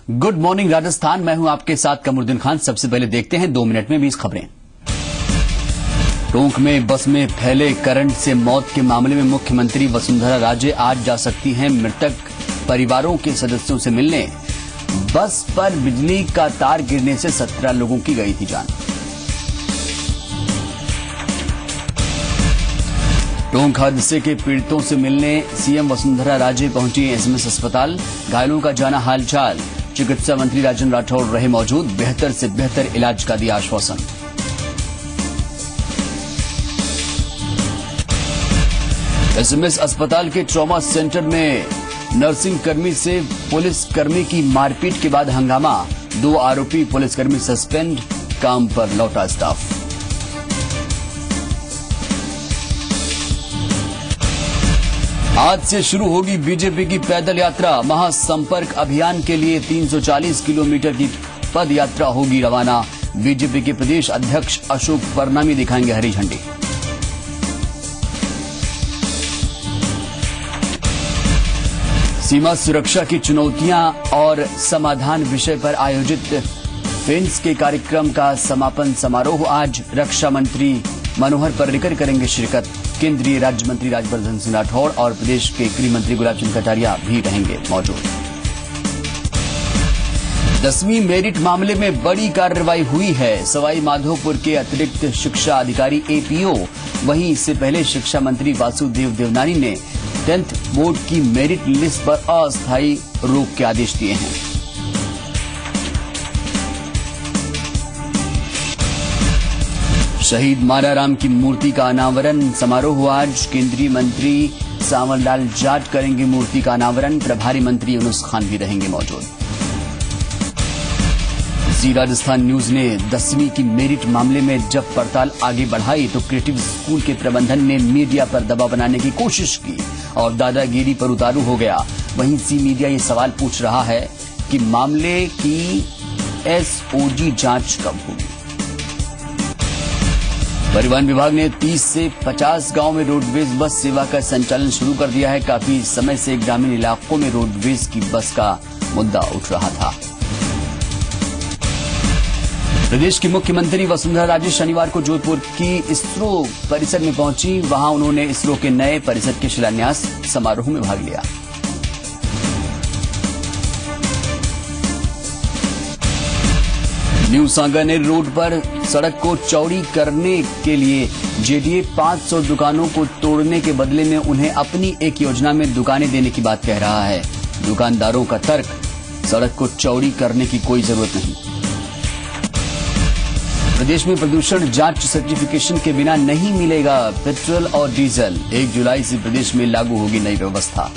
Good morning Rajasthan, मैं हूं आपके साथ कमरुद्दीन खान। सबसे पहले देखते हैं 2 मिनट में 20 खबरें। टोंक में बस में फैले करंट से मौत के मामले में मुख्यमंत्री वसुंधरा राजे आज जा सकती हैं मृतक परिवारों के सदस्यों से मिलने। बस पर बिजली का तार गिरने से 17 लोगों की गई थी जान। टोंक हादसे के पीड़ितों से मिलने सीएम वसुंधरा राजे पहुंची एसएमएस अस्पताल। घायलों का जाना हालचाल। चिकित्सा मंत्री राजेंद्र राठौड़ रहे मौजूद। बेहतर से बेहतर इलाज का दिया आश्वासन। एसएमएस अस्पताल के ट्रॉमा सेंटर में नर्सिंग कर्मी से पुलिस कर्मी की मारपीट के बाद हंगामा। 2 आरोपी पुलिसकर्मी सस्पेंड, काम पर लौटा स्टाफ। आज से शुरू होगी बीजेपी की पैदल यात्रा। महासंपर्क अभियान के लिए 340 किलोमीटर की पद यात्रा होगी रवाना। बीजेपी के प्रदेश अध्यक्ष अशोक परनामी दिखाएंगे हरी झंडी। सीमा सुरक्षा की चुनौतियां और समाधान विषय पर आयोजित फेंस के कार्यक्रम का समापन समारोह आज। रक्षा मंत्री मनोहर पर्रिकर करेंगे शिरकत। केंद्रीय राज्य मंत्री राज्यवर्धन सिंह राठौड़ और प्रदेश के गृह मंत्री गुलाब चंद कटारिया भी रहेंगे मौजूद। 10वीं मेरिट मामले में बड़ी कार्रवाई हुई है। सवाई माधोपुर के अतिरिक्त शिक्षा अधिकारी एपीओ, वहीं इससे पहले शिक्षा मंत्री वासुदेव देवनानी ने 10th बोर्ड की मेरिट लिस्ट पर अस्थायी रोक के आदेश दिए हैं। शहीद माराराम की मूर्ति का अनावरण समारोह आज। केंद्रीय मंत्री सांवरलाल जाट करेंगे मूर्ति का अनावरण। प्रभारी मंत्री यूनुस खान भी रहेंगे मौजूद। जी राजस्थान न्यूज ने 10वीं की मेरिट मामले में जब पड़ताल आगे बढ़ाई तो क्रिएटिव स्कूल के प्रबंधन ने मीडिया पर दबाव बनाने की कोशिश की और दादागिरी पर उतारू हो गया। वहीं सी मीडिया ये सवाल पूछ रहा है कि मामले की एसओजी जांच कब होगी। परिवहन विभाग ने 30 से 50 गांव में रोडवेज बस सेवा का संचालन शुरू कर दिया है। काफी समय से ग्रामीण इलाकों में रोडवेज की बस का मुद्दा उठ रहा था। प्रदेश की मुख्यमंत्री वसुंधरा राजे शनिवार को जोधपुर की इसरो परिसर में पहुंची। वहां उन्होंने इसरो के नए परिसर के शिलान्यास समारोह में भाग लिया। न्यू सांगानेर रोड पर सड़क को चौड़ी करने के लिए जेडीए 500 दुकानों को तोड़ने के बदले में उन्हें अपनी एक योजना में दुकानें देने की बात कह रहा है। दुकानदारों का तर्क, सड़क को चौड़ी करने की कोई जरूरत नहीं। प्रदेश में प्रदूषण जांच सर्टिफिकेशन के बिना नहीं मिलेगा पेट्रोल और डीजल। 1 जुलाई से प्रदेश में लागू होगी नई व्यवस्था।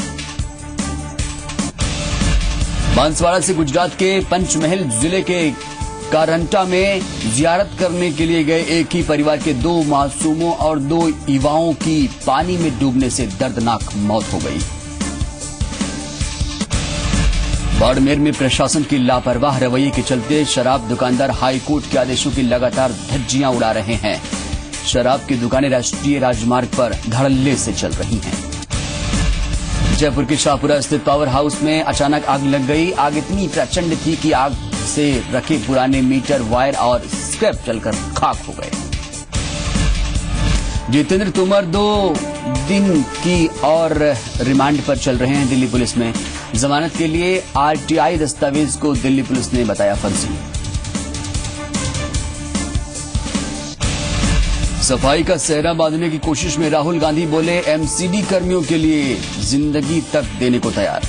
बांसवाड़ा से गुजरात के पंचमहल जिले के कारंटा में जियारत करने के लिए गए एक ही परिवार के 2 मासूमों और 2 युवाओं की पानी में डूबने से दर्दनाक मौत हो गई। बाड़मेर में प्रशासन की लापरवाह रवैये के चलते शराब दुकानदार हाईकोर्ट के आदेशों की लगातार धज्जियां उड़ा रहे हैं। शराब की दुकानें राष्ट्रीय राजमार्ग पर धड़ल्ले से चल रही हैं। जयपुर के शाहपुरा स्थित पावर हाउस में अचानक आग लग गई। आग इतनी प्रचंड थी कि आग से रखे पुराने मीटर, वायर और स्क्रैप जलकर खाक हो गए। जितेंद्र तोमर 2 दिन की और रिमांड पर चल रहे हैं दिल्ली पुलिस में। जमानत के लिए आरटीआई दस्तावेज को दिल्ली पुलिस ने बताया फर्जी। सफाई का सेहरा बांधने की कोशिश में राहुल गांधी बोले एमसीडी कर्मियों के लिए जिंदगी तक देने को तैयार।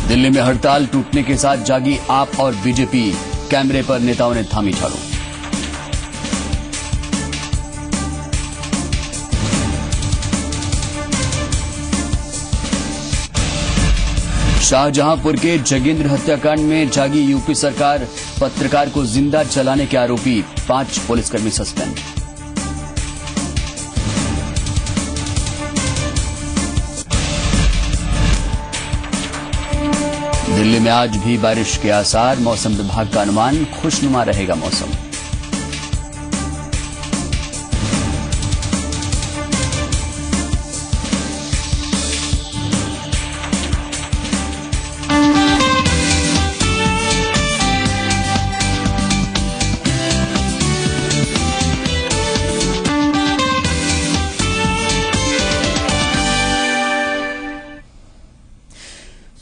दिल्ली में हड़ताल टूटने के साथ जागी आप और बीजेपी। कैमरे पर नेताओं ने थामी झाड़ू। शाहजहांपुर के जगेंद्र हत्याकांड में जागी यूपी सरकार। पत्रकार को जिंदा जलाने के आरोपी 5 पुलिसकर्मी सस्पेंड। दिल्ली में आज भी बारिश के आसार। मौसम विभाग का अनुमान, खुशनुमा रहेगा मौसम।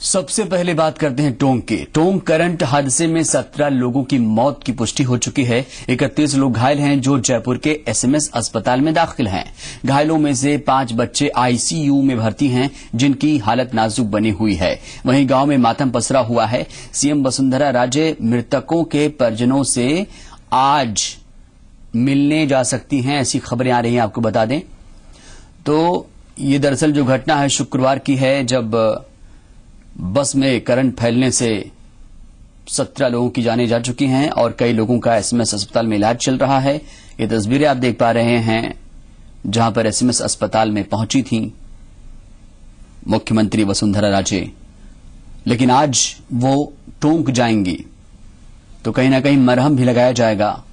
सबसे पहले बात करते हैं टोंक की। टोंक करंट हादसे में 17 लोगों की मौत की पुष्टि हो चुकी है। 31 लोग घायल हैं जो जयपुर के एसएमएस अस्पताल में दाखिल हैं। घायलों में से 5 बच्चे आईसीयू में भर्ती हैं जिनकी हालत नाजुक बनी हुई है। वहीं गांव में मातम पसरा हुआ है। सीएम वसुंधरा राजे मृतकों के परिजनों से आज मिलने जा सकती हैं, ऐसी खबरें आ रही हैं। आपको बता दें तो ये दरअसल जो घटना है शुक्रवार की है, जब बस में करंट फैलने से 17 लोगों की जानें जा चुकी हैं और कई लोगों का एसएमएस अस्पताल में इलाज चल रहा है। ये तस्वीरें आप देख पा रहे हैं जहां पर एसएमएस अस्पताल में पहुंची थी मुख्यमंत्री वसुंधरा राजे, लेकिन आज वो टोंक जाएंगी तो कहीं ना कहीं मरहम भी लगाया जाएगा।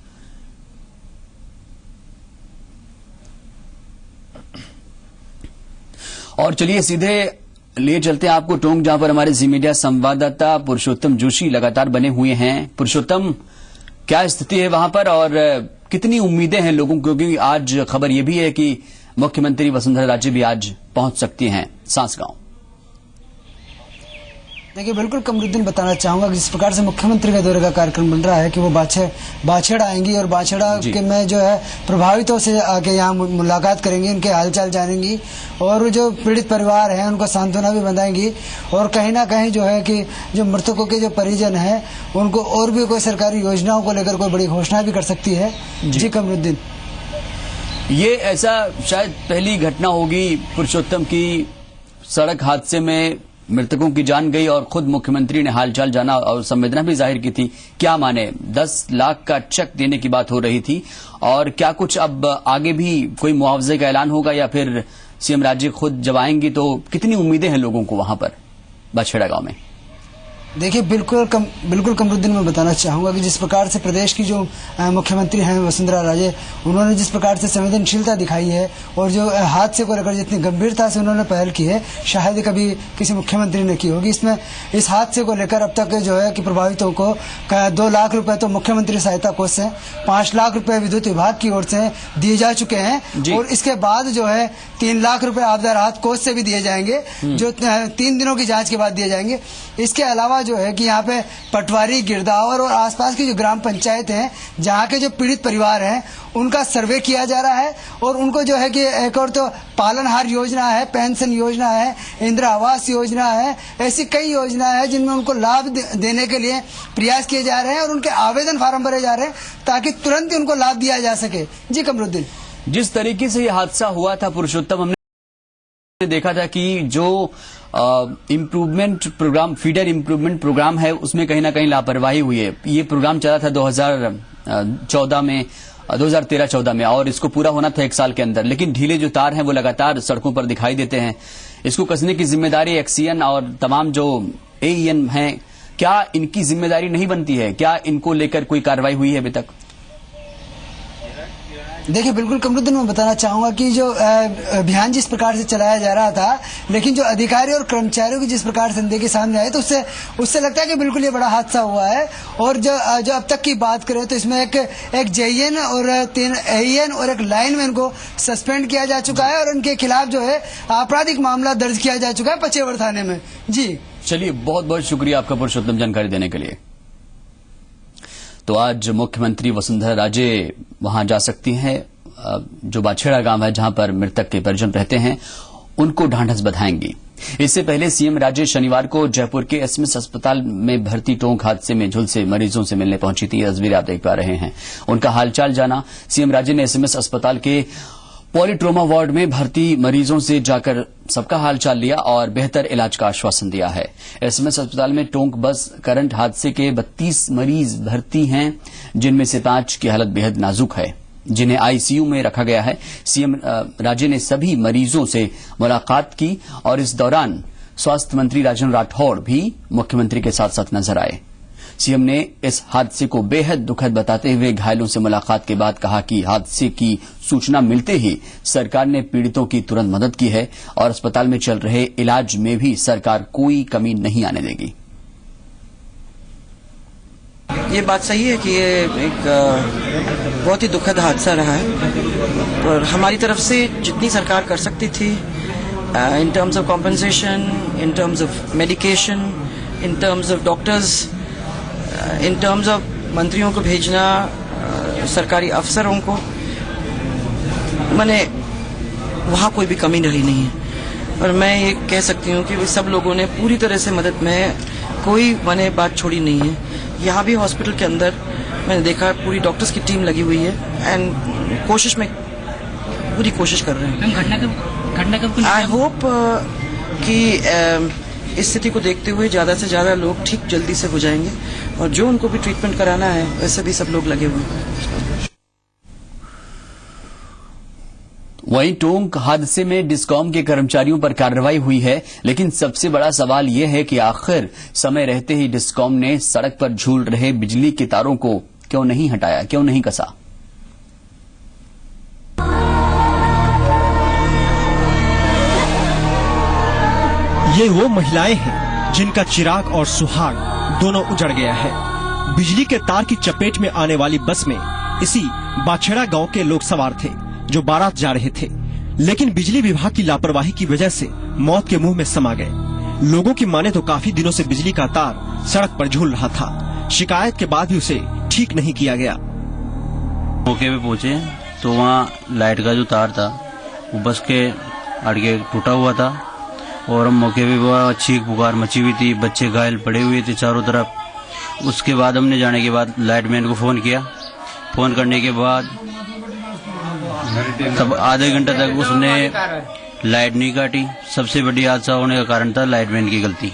और चलिए सीधे लिए चलते हैं आपको टोंक, जहां पर हमारे जी मीडिया संवाददाता पुरुषोत्तम जोशी लगातार बने हुए हैं। पुरुषोत्तम, क्या स्थिति है वहां पर और कितनी उम्मीदें हैं लोगों को, क्योंकि आज खबर यह भी है कि मुख्यमंत्री वसुंधरा राजे भी आज पहुंच सकती हैं सांसगांव। देखिए, बिल्कुल कमरुद्दीन बताना चाहूंगा कि जिस प्रकार से मुख्यमंत्री का दौरे का कार्यक्रम बन रहा है कि वो बाछेड़ा आएंगी और बाछेड़ा के में जो है प्रभावितों से आके यहाँ मुलाकात करेंगी, उनके हालचाल जानेंगी और जो पीड़ित परिवार हैं उनको सांत्वना भी बंधाएंगी और कहीं ना कहीं जो है कि जो मृतकों के जो परिजन हैं उनको और भी कोई सरकारी योजनाओं को लेकर कोई बड़ी घोषणा भी कर सकती है। जी कमरुद्दीन, ये ऐसा शायद पहली घटना होगी पुरुषोत्तम की सड़क हादसे में मृतकों की जान गई और खुद मुख्यमंत्री ने हालचाल जाना और संवेदना भी जाहिर की थी। क्या माने, 10 लाख का चेक देने की बात हो रही थी और क्या कुछ अब आगे भी कोई मुआवजे का ऐलान होगा या फिर सीएम राजे खुद जब आएंगी तो कितनी उम्मीदें हैं लोगों को वहां पर बाछेड़ा गांव में? देखिए, बिल्कुल कमरुद्दीन मैं बताना चाहूंगा कि जिस प्रकार से प्रदेश की जो मुख्यमंत्री हैं वसुंधरा राजे, उन्होंने जिस प्रकार से संवेदनशीलता दिखाई है और जो हादसे को लेकर जितनी गंभीरता से उन्होंने पहल की है शायद कभी किसी मुख्यमंत्री ने की होगी। इसमें इस हादसे को लेकर अब तक जो है कि प्रभावितों को 2 लाख रुपए तो मुख्यमंत्री सहायता कोष से, 5 लाख रुपए विद्युत विभाग की ओर से दिए जा चुके हैं और इसके बाद जो है 3 लाख रुपए आपदा राहत कोष से भी दिए जाएंगे जो 3 दिनों की जांच के बाद दिए जाएंगे। इसके अलावा जो है कि यहाँ पे पटवारी, गिरदावर और आसपास की जो ग्राम पंचायत हैं जहाँ के जो पीड़ित परिवार हैं उनका सर्वे किया जा रहा है और उनको जो है कि एक और तो पालनहार योजना है, पेंशन योजना है, इंदिरा आवास योजना है, ऐसी कई योजना है जिनमें उनको लाभ देने के लिए प्रयास किए जा रहे हैं और उनके आवेदन फार्म भरे जा रहे हैं ताकि तुरंत ही उनको लाभ दिया जा सके। जी कमरुद्दीन, जिस तरीके से यह हादसा हुआ था पुरुषोत्तम, हमने देखा था कि जो improvement programme, feeder improvement programme है उसमें कहीं ना कहीं लापरवाही हुई है। ये प्रोग्राम चला था 2013-14 में और इसको पूरा होना था 1 साल के अंदर, लेकिन ढीले जो तार हैं वो लगातार सड़कों पर दिखाई देते हैं। इसको कसने की जिम्मेदारी एक्सीएन और तमाम जो एईएन हैं, क्या इनकी जिम्मेदारी नहीं बनती है? क्या इनको लेकर कोई कार्रवाई हुई है अभी तक? देखिए, बिल्कुल कमरुद्दीन मैं बताना चाहूंगा कि जो अभियान जिस प्रकार से चलाया जा रहा था, लेकिन जो अधिकारी और कर्मचारियों की जिस प्रकार से अनदेखी सामने आई तो उससे लगता है कि बिल्कुल ये बड़ा हादसा हुआ है। और जो अब तक की बात करें तो इसमें एक जेईएन और 3 एईएन और एक लाइनमैन को सस्पेंड किया जा चुका है और उनके खिलाफ जो है आपराधिक मामला दर्ज किया जा चुका है पचेवर थाने में। जी चलिए, बहुत बहुत शुक्रिया आपका पुरुषोत्तम जानकारी देने के लिए। तो आज मुख्यमंत्री वसुंधरा राजे वहां जा सकती हैं, जो बाछेड़ा गांव है जहां पर मृतक के परिजन रहते हैं उनको ढांढस बधाएंगी। इससे पहले सीएम राजे शनिवार को जयपुर के एसएमएस अस्पताल में भर्ती टोंक हादसे में झुलसे मरीजों से मिलने पहुंची थी। तस्वीरें आप देख पा रहे हैं, उनका हालचाल जाना। सीएम राजे ने एसएमएस अस्पताल के पॉलीट्रोमा वार्ड में भर्ती मरीजों से जाकर सबका हालचाल लिया और बेहतर इलाज का आश्वासन दिया है। एसएमएस अस्पताल में टोंक बस करंट हादसे के 32 मरीज भर्ती हैं, जिनमें से 5 की हालत बेहद नाजुक है, जिन्हें आईसीयू में रखा गया है। सीएम राजे ने सभी मरीजों से मुलाकात की और इस दौरान स्वास्थ्य मंत्री राजेंद्र राठौड़ भी मुख्यमंत्री के साथ साथ नजर आए। सीएम ने इस हादसे को बेहद दुखद बताते हुए घायलों से मुलाकात के बाद कहा कि हादसे की सूचना मिलते ही सरकार ने पीड़ितों की तुरंत मदद की है और अस्पताल में चल रहे इलाज में भी सरकार कोई कमी नहीं आने देगी। ये बात सही है कि ये एक बहुत ही दुखद हादसा रहा है और हमारी तरफ से जितनी सरकार कर सकती थी in terms of compensation, in terms of medication, in terms of doctors, in terms of मंत्रियों को भेजना, सरकारी अफसरों को, माने वहाँ कोई भी कमी रही नहीं है। और मैं ये कह सकती हूँ कि सब लोगों ने पूरी तरह से मदद में कोई माने बात छोड़ी नहीं है। यहाँ भी हॉस्पिटल के अंदर मैंने देखा पूरी डॉक्टर्स की टीम लगी हुई है एंड कोशिश में पूरी कोशिश कर रहे हैं। आई होप कि इस स्थिति को देखते हुए ज्यादा से ज्यादा लोग ठीक जल्दी से हो जाएंगे और जो उनको भी ट्रीटमेंट कराना है वैसे भी सब लोग लगे हुए हैं। वहीं टोंक हादसे में डिस्कॉम के कर्मचारियों पर कार्रवाई हुई है, लेकिन सबसे बड़ा सवाल यह है कि आखिर समय रहते ही डिस्कॉम ने सड़क पर झूल रहे बिजली के तारों को क्यों नहीं हटाया, क्यों नहीं कसा। ये वो महिलाएं हैं जिनका चिराग और सुहाग दोनों उजड़ गया है। बिजली के तार की चपेट में आने वाली बस में इसी बाछेड़ा गांव के लोग सवार थे जो बारात जा रहे थे, लेकिन बिजली विभाग की लापरवाही की वजह से मौत के मुंह में समा गए। लोगों की माने तो काफी दिनों से बिजली का तार सड़क पर झूल रहा था। शिकायत के बाद भी उसे ठीक नहीं किया गया। मौके पे पहुंचे तो वहाँ लाइट का जो तार था वो बस के आगे टूटा हुआ था और मौके पे बहुत चीख पुकार मची हुई थी, बच्चे घायल पड़े हुए थे चारों तरफ। उसके बाद हमने जाने के बाद लाइटमैन को फोन किया। फोन करने के बाद तब आधे घंटे तक उसने लाइट नहीं काटी। सबसे बड़ी हादसा होने का कारण था लाइटमैन की गलती।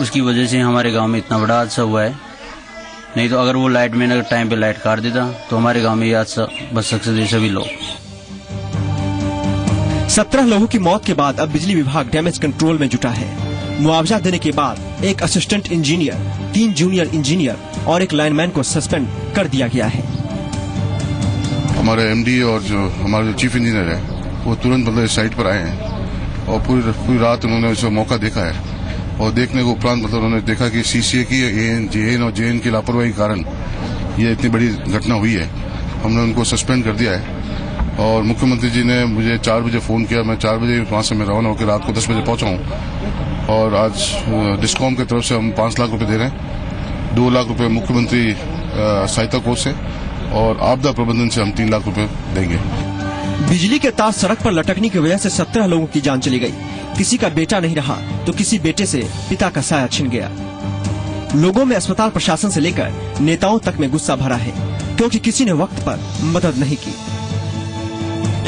उसकी वजह से हमारे गांव में इतना बड़ा हादसा हुआ है। नहीं तो अगर वो लाइटमैन अगर टाइम पे लाइट काट देता तो हमारे गांव में ये हादसा बच सकते थे सभी लोग। 17 लोगों की मौत के बाद अब बिजली विभाग डैमेज कंट्रोल में जुटा है। मुआवजा देने के बाद एक असिस्टेंट इंजीनियर, 3 जूनियर इंजीनियर और एक लाइनमैन को सस्पेंड कर दिया गया है। हमारे एमडी और जो हमारे जो चीफ इंजीनियर है वो तुरंत मतलब इस साइट पर आए हैं और पूरी रात उन्होंने इस मौका देखा है और देखने के उपरांत मतलब उन्होंने देखा कि सीसीए की जेएन और जेएन की लापरवाही के कारण ये इतनी बड़ी घटना हुई है। हमने उनको सस्पेंड कर दिया है और मुख्यमंत्री जी ने मुझे 4 बजे फोन किया। मैं 4 बजे वहां से मैं रवाना होकर रात को 10 बजे पहुंचा हूं और आज डिस्कॉम की तरफ से हम 5 लाख रुपए दे रहे हैं। 2 लाख रुपए मुख्यमंत्री सहायता कोष से और आपदा प्रबंधन से हम 3 लाख रुपए देंगे। बिजली के तार सड़क पर लटकने की वजह से 17 लोगों की जान चली गई। किसी का बेटा नहीं रहा तो किसी बेटे से पिता का साया छिन गया। लोगों में अस्पताल प्रशासन से लेकर नेताओं तक में गुस्सा भरा है क्योंकि किसी ने वक्त पर मदद नहीं की।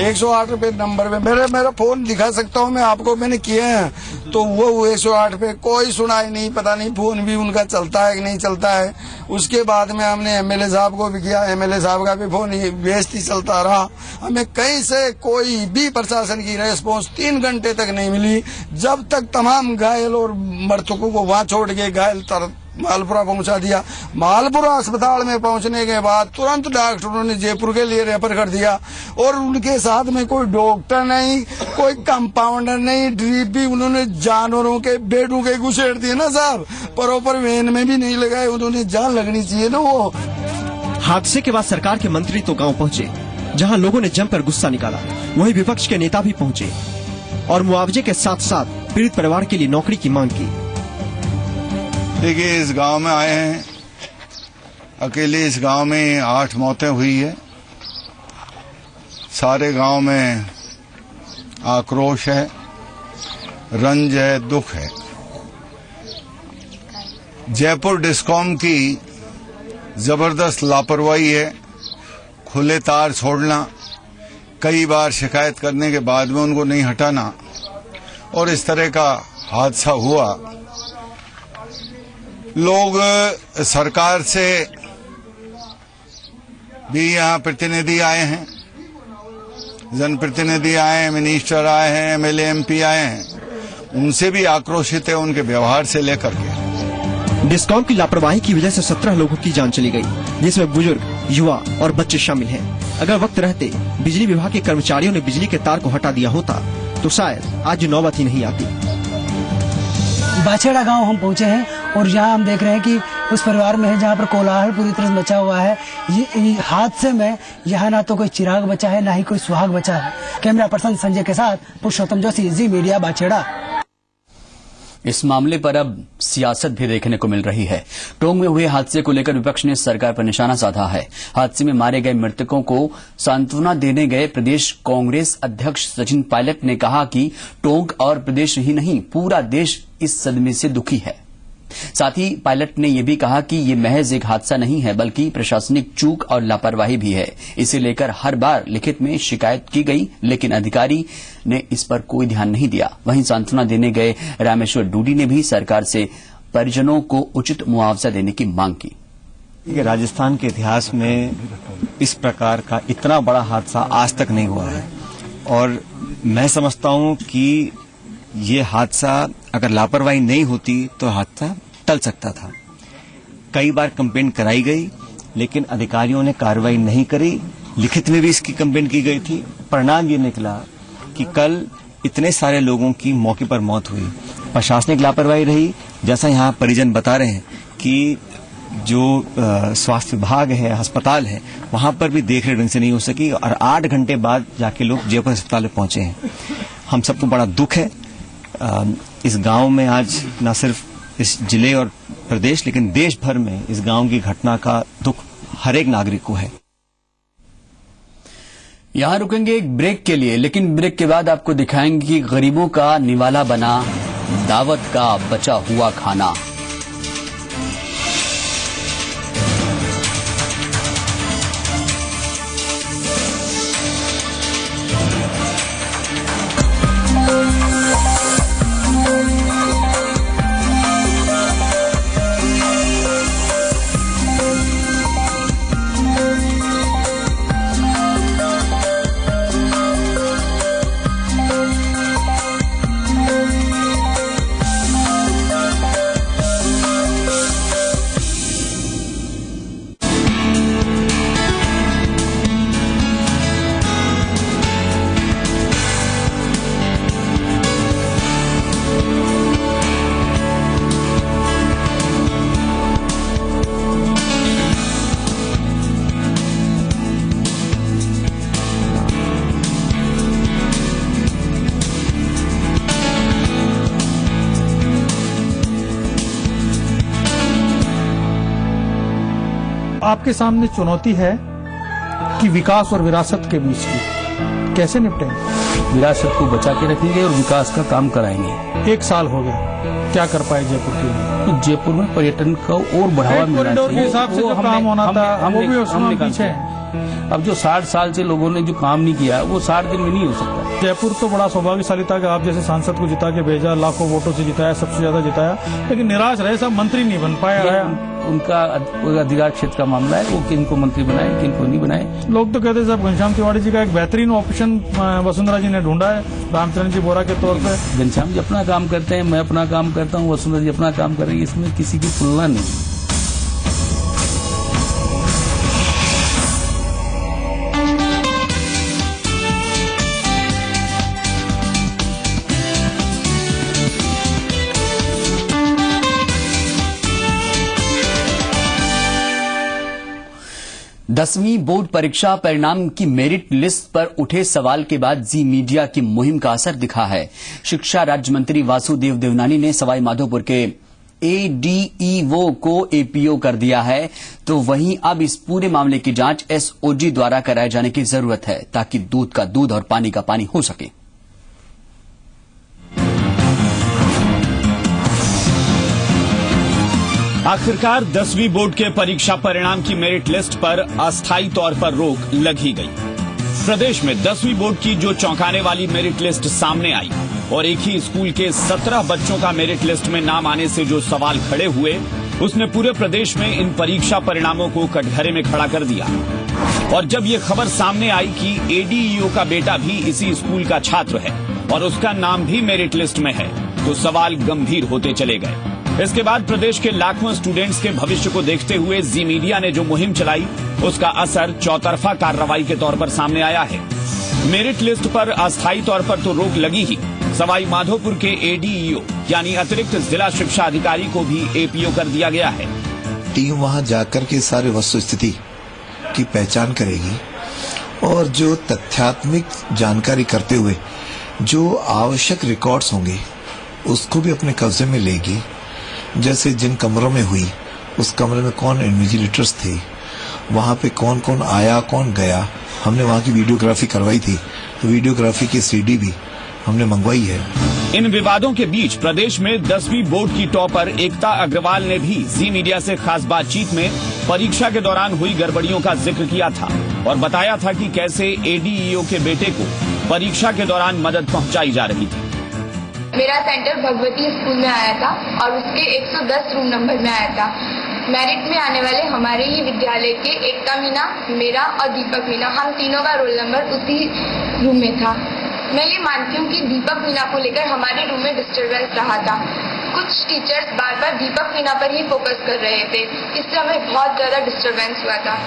108 रुपए नंबर पे मेरा फोन दिखा सकता हूँ मैं आपको, मैंने किए हैं तो वो 108 पे कोई सुनाई नहीं। पता नहीं फोन भी उनका चलता है कि नहीं चलता है। उसके बाद में हमने एमएलए साहब को भी किया, एमएलए साहब का भी फोन व्यस्त ही चलता रहा। हमें कहीं से कोई भी प्रशासन की रेस्पॉन्स 3 घंटे तक नहीं मिली, जब तक तमाम घायल और मृतकों को वहां छोड़ के घायल मालपुरा पहुंचा दिया। मालपुरा अस्पताल में पहुंचने के बाद तुरंत डॉक्टरों ने जयपुर के लिए रेफर कर दिया और उनके साथ में कोई डॉक्टर नहीं, कोई कंपाउंडर नहीं, ड्रिप भी उन्होंने जानवरों के बेडों के घुसेड़ दिए ना साहब, प्रॉपर वेन में भी नहीं लगाए। उन्होंने जान लगनी चाहिए ना। वो हादसे के बाद सरकार के मंत्री तो गांव पहुंचे जहां लोगों ने जमकर गुस्सा निकाला। वहीं विपक्ष के नेता भी पहुंचे और मुआवजे के साथ साथ पीड़ित परिवार के लिए नौकरी की मांग की। देखिए, इस गांव में आए हैं, अकेले इस गांव में 8 मौतें हुई है। सारे गांव में आक्रोश है, रंज है, दुख है। जयपुर डिस्कॉम की जबरदस्त लापरवाही है। खुले तार छोड़ना, कई बार शिकायत करने के बाद में उनको नहीं हटाना और इस तरह का हादसा हुआ। लोग सरकार से भी यहाँ प्रतिनिधि आए हैं, जनप्रतिनिधि आए हैं, मिनिस्टर आए हैं, एमएलए एमपी आए हैं, उनसे भी आक्रोशित है उनके व्यवहार से लेकर के। डिस्कॉम की लापरवाही की वजह से 17 लोगों की जान चली गई, जिसमें बुजुर्ग, युवा और बच्चे शामिल हैं। अगर वक्त रहते बिजली विभाग के कर्मचारियों ने बिजली के तार को हटा दिया होता तो शायद आज नौबत ही नहीं आती। बाछेड़ा गांव हम पहुंचे हैं और यहाँ हम देख रहे हैं कि उस परिवार में है जहाँ पर कोलाहल पूरी तरह से मचा हुआ है। ये हादसे में यहाँ ना तो कोई चिराग बचा है, ना ही कोई सुहाग बचा है। कैमरा पर्सन संजय के साथ पुरुषोत्तम जोशी, जी मीडिया, बाछेड़ा। इस मामले पर अब सियासत भी देखने को मिल रही है। टोंक में हुए हादसे को लेकर विपक्ष ने सरकार पर निशाना साधा है। हादसे में मारे गए मृतकों को सांत्वना देने गए प्रदेश कांग्रेस अध्यक्ष सचिन पायलट ने कहा कि टोंक और प्रदेश ही नहीं, पूरा देश इस सदमे से दुखी है। साथ ही पायलट ने यह भी कहा कि ये महज एक हादसा नहीं है, बल्कि प्रशासनिक चूक और लापरवाही भी है। इसे लेकर हर बार लिखित में शिकायत की गई, लेकिन अधिकारी ने इस पर कोई ध्यान नहीं दिया। वहीं सांत्वना देने गए रामेश्वर डूडी ने भी सरकार से परिजनों को उचित मुआवजा देने की मांग की। राजस्थान के इतिहास में इस प्रकार का इतना बड़ा हादसा आज तक नहीं हुआ है और मैं समझता हूं कि ये हादसा अगर लापरवाही नहीं होती तो हादसा टल सकता था। कई बार कंप्लेंट कराई गई, लेकिन अधिकारियों ने कार्रवाई नहीं करी। लिखित में भी इसकी कंप्लेंट की गई थी। परिणाम ये निकला कि कल इतने सारे लोगों की मौके पर मौत हुई। प्रशासनिक लापरवाही रही। जैसा यहाँ परिजन बता रहे हैं कि जो स्वास्थ्य विभाग है, अस्पताल है, वहां पर भी देखरेख ढंग से नहीं हो सकी और 8 घंटे बाद जाके लोग जयपुर अस्पताल में पहुंचे हैं। हम सबको बड़ा दुख है। इस गांव में आज न सिर्फ इस जिले और प्रदेश लेकिन देश भर में इस गांव की घटना का दुख हर एक नागरिक को है। यहां रुकेंगे एक ब्रेक के लिए, लेकिन ब्रेक के बाद आपको दिखाएंगे कि गरीबों का निवाला बना दावत का बचा हुआ खाना। आपके सामने चुनौती है कि विकास और विरासत के बीच की कैसे निपटेंगे। विरासत को बचा के रखेंगे और विकास का काम कराएंगे। 1 साल हो गया, क्या कर पाए जयपुर के लिए? तो जयपुर में पर्यटन को और बढ़ावा मिलना चाहिए। के हिसाब से जो काम होना था वो भी उसमें पीछे है। अब जो 60 साल से लोगों ने जो काम नहीं किया वो 60 दिन में नहीं हो सकता। जयपुर तो बड़ा सौभाग्यशाली था कि आप जैसे सांसद को जिता के भेजा, लाखों वोटों से जिताया, सबसे ज्यादा जिताया, लेकिन निराश रहे, सब मंत्री नहीं बन पाया। उनका अधिकार क्षेत्र का मामला है, वो किनको मंत्री बनाए किनको नहीं बनाए। लोग तो कहते हैं साहब घनश्याम तिवारी जी का एक बेहतरीन ऑप्शन वसुंधरा जी ने ढूंढा है रामचरण जी बोरा के तौर पे। घनश्याम जी अपना काम करते हैं, मैं अपना काम करता हूँ, वसुंधरा जी अपना काम कर रही है, इसमें किसी की तुलना नहीं। दसवीं बोर्ड परीक्षा परिणाम की मेरिट लिस्ट पर उठे सवाल के बाद जी मीडिया की मुहिम का असर दिखा है। शिक्षा राज्य मंत्री वासुदेव देवनानी ने सवाई माधोपुर के एडीईओ को एपीओ कर दिया है, तो वहीं अब इस पूरे मामले की जांच एसओजी द्वारा कराए जाने की जरूरत है, ताकि दूध का दूध और पानी का पानी हो सके। आखिरकार 10वीं बोर्ड के परीक्षा परिणाम की मेरिट लिस्ट पर अस्थायी तौर पर रोक लगी गई। प्रदेश में 10वीं बोर्ड की जो चौंकाने वाली मेरिट लिस्ट सामने आई और एक ही स्कूल के 17 बच्चों का मेरिट लिस्ट में नाम आने से जो सवाल खड़े हुए, उसने पूरे प्रदेश में इन परीक्षा परिणामों को कटघरे में खड़ा कर दिया। और जब ये खबर सामने आई कि एडीईओ का बेटा भी इसी स्कूल का छात्र है और उसका नाम भी मेरिट लिस्ट में है, तो सवाल गंभीर होते चले गए। इसके बाद प्रदेश के लाखों स्टूडेंट्स के भविष्य को देखते हुए जी मीडिया ने जो मुहिम चलाई, उसका असर चौतरफा कार्रवाई के तौर पर सामने आया है। मेरिट लिस्ट पर अस्थायी तौर पर तो रोक लगी ही, सवाई माधोपुर के एडीईओ यानी अतिरिक्त जिला शिक्षा अधिकारी को भी एपीओ कर दिया गया है। टीम वहां जाकर के सारे वस्तु स्थिति की पहचान करेगी और जो तथ्यात्मक जानकारी करते हुए जो आवश्यक रिकॉर्ड्स होंगे उसको भी अपने कब्जे में लेगी। जैसे जिन कमरों में हुई उस कमरे में कौन इन्विजिलेटर्स थे, वहां पे कौन कौन आया कौन गया, हमने वहां की वीडियोग्राफी करवाई थी, तो वीडियोग्राफी की सीडी भी हमने मंगवाई है। इन विवादों के बीच प्रदेश में 10वीं बोर्ड की टॉपर एकता अग्रवाल ने भी जी मीडिया से खास बातचीत में परीक्षा के दौरान हुई गड़बड़ियों का जिक्र किया था और बताया था कि कैसे एडीईओ के बेटे को परीक्षा के दौरान मदद पहुंचाई जा रही थी। मेरा सेंटर भगवती स्कूल में आया था और उसके 110 रूम नंबर में आया था। मेरिट में आने वाले हमारे ही विद्यालय के एकता मीना, मेरा और दीपक मीना, हम तीनों का रोल नंबर उसी रूम में था। मैं ये मानती हूँ कि दीपक मीना को लेकर हमारे रूम में डिस्टरबेंस रहा था। कुछ टीचर्स बार बार दीपक मीना पर ही फोकस कर रहे थे, इससे हमें बहुत ज्यादा डिस्टरबेंस हुआ था।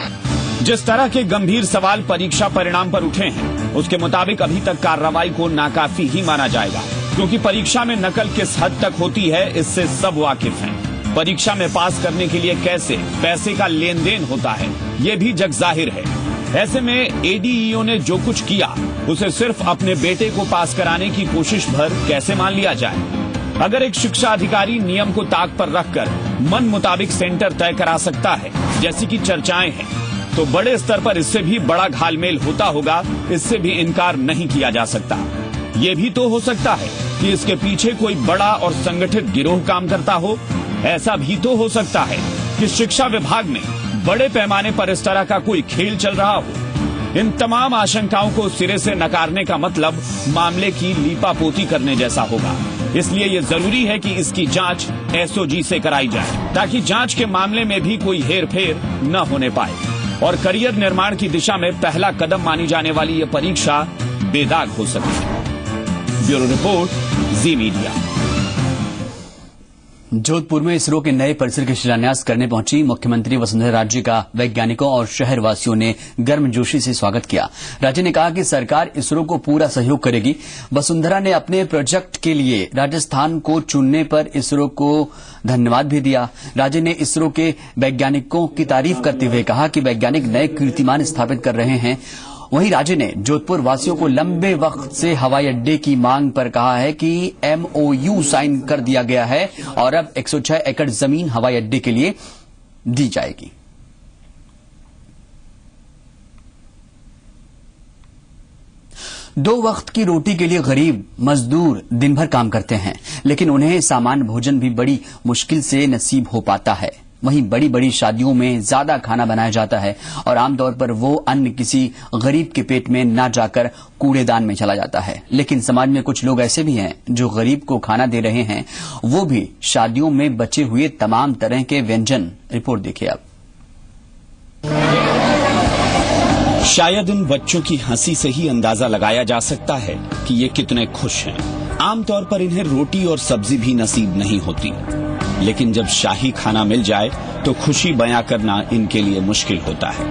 जिस तरह के गंभीर सवाल परीक्षा परिणाम पर उठे हैं, उसके मुताबिक अभी तक कार्रवाई को नाकाफी ही माना जाएगा, क्योंकि परीक्षा में नकल किस हद तक होती है इससे सब वाकिफ हैं। परीक्षा में पास करने के लिए कैसे पैसे का लेन देन होता है ये भी जग जाहिर है। ऐसे में एडीईओ ने जो कुछ किया उसे सिर्फ अपने बेटे को पास कराने की कोशिश भर कैसे मान लिया जाए। अगर एक शिक्षा अधिकारी नियम को ताक पर रखकर मन मुताबिक सेंटर तय करा सकता है जैसी कि चर्चाएं हैं, तो बड़े स्तर पर इससे भी बड़ा घालमेल होता होगा, इससे भी इनकार नहीं किया जा सकता। ये भी तो हो सकता है कि इसके पीछे कोई बड़ा और संगठित गिरोह काम करता हो। ऐसा भी तो हो सकता है कि शिक्षा विभाग में बड़े पैमाने पर इस तरह का कोई खेल चल रहा हो। इन तमाम आशंकाओं को सिरे से नकारने का मतलब मामले की लीपापोती करने जैसा होगा। इसलिए ये जरूरी है कि इसकी जांच एसओजी से कराई जाए, ताकि जांच के मामले में भी कोई हेरफेर न होने पाए और करियर निर्माण की दिशा में पहला कदम मानी जाने वाली ये परीक्षा बेदाग हो सके। ब्यूरो रिपोर्ट, जी मीडिया। जोधपुर में इसरो के नए परिसर के शिलान्यास करने पहुंची मुख्यमंत्री वसुंधरा राजे का वैज्ञानिकों और शहरवासियों ने गर्मजोशी से स्वागत किया। राजे ने कहा कि सरकार इसरो को पूरा सहयोग करेगी। वसुंधरा ने अपने प्रोजेक्ट के लिए राजस्थान को चुनने पर इसरो को धन्यवाद भी दिया। राजे ने इसरो के वैज्ञानिकों की तारीफ करते हुए कहा कि वैज्ञानिक नए कीर्तिमान स्थापित कर रहे हैं। वहीं राज्य ने जोधपुर वासियों को लंबे वक्त से हवाई अड्डे की मांग पर कहा है कि एमओयू साइन कर दिया गया है और अब 106 एकड़ जमीन हवाई अड्डे के लिए दी जाएगी। दो वक्त की रोटी के लिए गरीब मजदूर दिन भर काम करते हैं, लेकिन उन्हें सामान्य भोजन भी बड़ी मुश्किल से नसीब हो पाता है। वहीं बड़ी बड़ी शादियों में ज्यादा खाना बनाया जाता है और आमतौर पर वो अन्न किसी गरीब के पेट में न जाकर कूड़ेदान में चला जाता है। लेकिन समाज में कुछ लोग ऐसे भी हैं जो गरीब को खाना दे रहे हैं, वो भी शादियों में बचे हुए तमाम तरह के व्यंजन। रिपोर्ट देखिए आप। शायद इन बच्चों की हंसी से ही अंदाजा लगाया जा सकता है कि ये कितने खुश हैं। आमतौर पर इन्हें रोटी और सब्जी भी नसीब नहीं होती, लेकिन जब शाही खाना मिल जाए तो खुशी बयां करना इनके लिए मुश्किल होता है।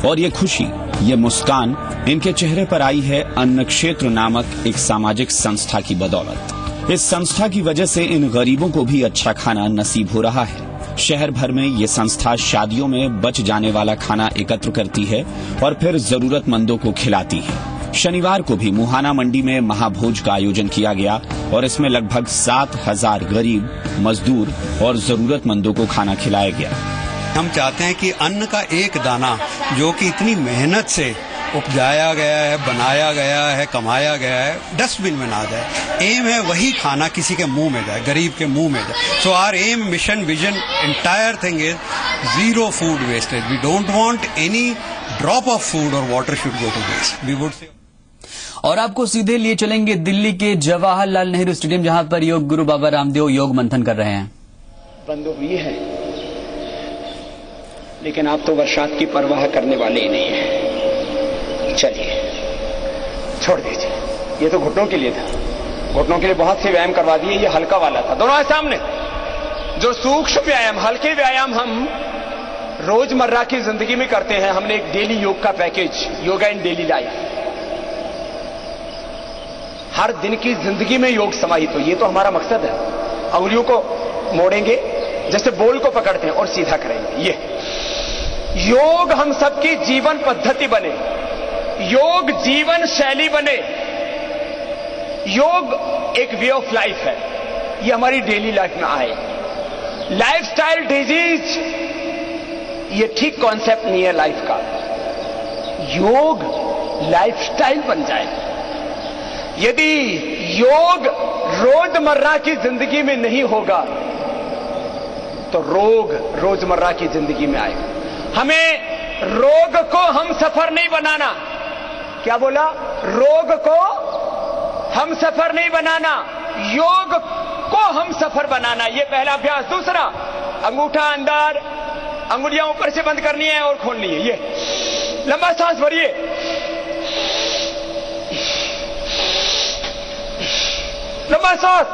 और ये खुशी, ये मुस्कान इनके चेहरे पर आई है अन्न क्षेत्र नामक एक सामाजिक संस्था की बदौलत। इस संस्था की वजह से इन गरीबों को भी अच्छा खाना नसीब हो रहा है। शहर भर में ये संस्था शादियों में बच जाने वाला खाना एकत्र करती है और फिर जरूरतमंदों को खिलाती है। शनिवार को भी मुहाना मंडी में महाभोज का आयोजन किया गया और इसमें लगभग 7,000 गरीब, मजदूर और जरूरतमंदों को खाना खिलाया गया। हम चाहते हैं कि अन्न का एक दाना जो कि इतनी मेहनत से उपजाया गया है, बनाया गया है, कमाया गया है, डस्टबिन में ना जाए। एम है वही खाना किसी के मुंह में जाए, गरीब के मुंह में जाए। So our aim, mission, vision, entire thing is zero food wastage. We don't want any drop of food और water should go to waste. We would say. और आपको सीधे लिए चलेंगे दिल्ली के जवाहरलाल नेहरू स्टेडियम, जहां पर योग गुरु बाबा रामदेव योग मंथन कर रहे हैं। बंद हुई है, लेकिन आप तो बरसात की परवाह करने वाले ही नहीं है। चलिए छोड़ दीजिए, ये तो घुटनों के लिए था। घुटनों के लिए बहुत से व्यायाम करवा दिए, ये हल्का वाला था। दोनों है सामने। जो सूक्ष्म व्यायाम, हल्के व्यायाम हम रोजमर्रा की जिंदगी में करते हैं। हमने एक डेली योग का पैकेज, योगा इन डेली लाइफ, हर दिन की जिंदगी में योग समाहित हो, ये तो हमारा मकसद है। उंगलियों को मोड़ेंगे, जैसे बोल को पकड़ते हैं और सीधा करेंगे। ये योग हम सबकी जीवन पद्धति बने, योग जीवन शैली बने, योग एक वे ऑफ लाइफ है, ये हमारी डेली लाइफ में आए। लाइफस्टाइल डिजीज ये ठीक कॉन्सेप्ट नहीं है लाइफ का। योग लाइफस्टाइल बन जाए। यदि योग रोजमर्रा की जिंदगी में नहीं होगा तो रोग रोजमर्रा की जिंदगी में आएगा। हमें रोग को हम सफर नहीं बनाना। क्या बोला? रोग को हम सफर नहीं बनाना, योग को हम सफर बनाना। ये पहला अभ्यास। दूसरा, अंगूठा अंदर, अंगुलियां ऊपर से बंद करनी है और खोलनी है। ये लंबा सांस भरिए, लंबा सांस।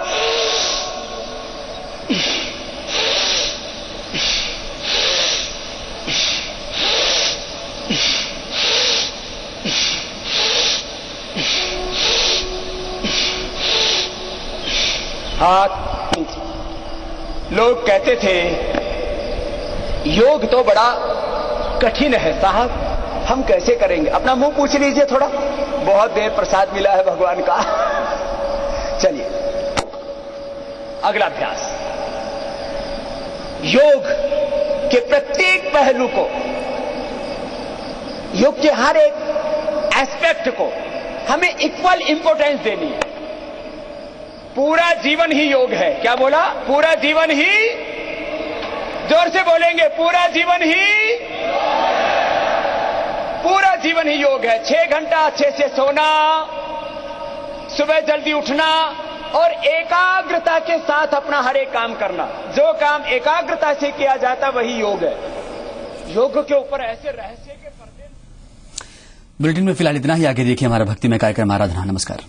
हाथ। लोग कहते थे योग तो बड़ा कठिन है साहब, हम कैसे करेंगे? अपना मुंह पूछ लीजिए थोड़ा, बहुत देर प्रसाद मिला है भगवान का। चलिए अगला अभ्यास। योग के प्रत्येक पहलू को, योग के हर एक एस्पेक्ट को हमें इक्वल इंपॉर्टेंस देनी है। पूरा जीवन ही योग है। क्या बोला? पूरा जीवन ही, जोर से बोलेंगे, पूरा जीवन ही, पूरा जीवन ही योग है। 6 घंटा अच्छे से सोना, सुबह जल्दी उठना और एकाग्रता के साथ अपना हर एक काम करना। जो काम एकाग्रता से किया जाता वही योग है। योग के ऊपर ऐसे रहस्य के पर्दे। बुलेटिन में फिलहाल इतना ही। आगे देखिए हमारा भक्तिमय कार्यक्रम आराधना। नमस्कार।